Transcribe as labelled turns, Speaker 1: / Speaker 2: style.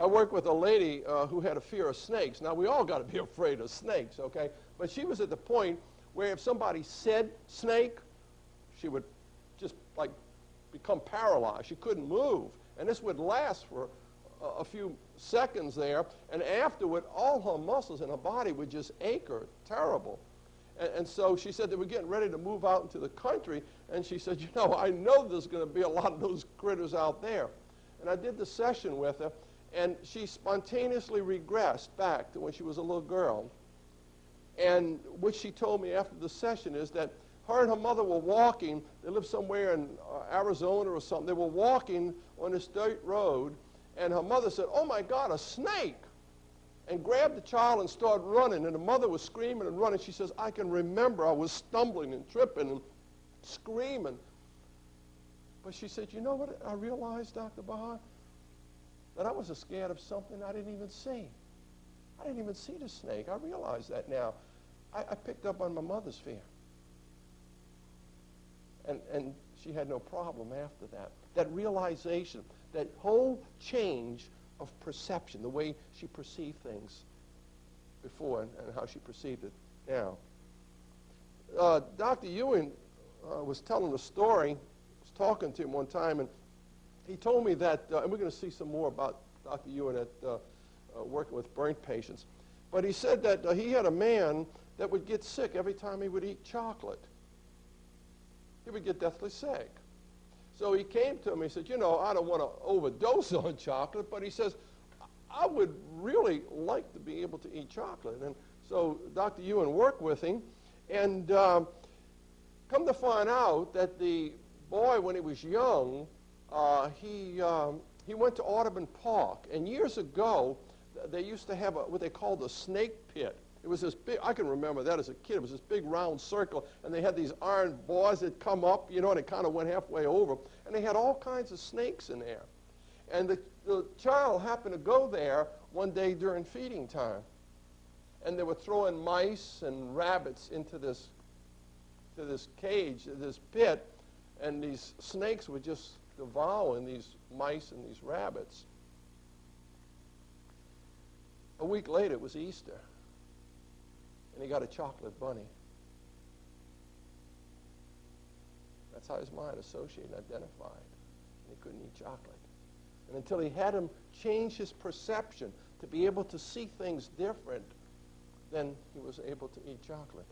Speaker 1: I worked with a lady who had a fear of snakes. Now, we all got to be afraid of snakes, okay? But she was at the point where if somebody said snake, she would just like become paralyzed. She couldn't move. And this would last for a few seconds there. And afterward, all her muscles in her body would just ache her. Terrible. And so she said they were getting ready to move out into the country. And she said, you know, I know there's going to be a lot of those critters out there. And I did the session with her. And she spontaneously regressed back to when she was a little girl. And what she told me after the session is that her and her mother were walking. They lived somewhere in Arizona or something. They were walking on this dirt road. And her mother said, oh, my God, a snake. And grabbed the child and started running. And the mother was screaming and running. She says, I can remember I was stumbling and tripping and screaming. But she said, you know what I realized, Dr. Baha? That I was scared of something I didn't even see. I didn't even see the snake. I realize that now. I picked up on my mother's fear. And she had no problem after that. That realization, that whole change of perception, the way she perceived things before and how she perceived it now. Dr. Ewing was telling a story. I was talking to him one time, and he told me that, and we're going to see some more about Dr. Ewing at working with burn patients, but he said that he had a man that would get sick every time he would eat chocolate. He would get deathly sick. So he came to him, he said, you know, I don't want to overdose on chocolate, but he says, I would really like to be able to eat chocolate. And so Dr. Ewing worked with him, and come to find out that the boy, when he was young, he went to Audubon Park, and years ago, they used to have what they called a snake pit. It was this big, I can remember that as a kid, it was this big round circle, and they had these iron bars that come up, you know, and it kind of went halfway over, and they had all kinds of snakes in there. And the child happened to go there one day during feeding time, and they were throwing mice and rabbits into this cage, this pit, and these snakes were just devouring these mice and these rabbits. A week later, it was Easter, and he got a chocolate bunny. That's how his mind associated and identified. And he couldn't eat chocolate. And until he had him change his perception to be able to see things different, then he was able to eat chocolate.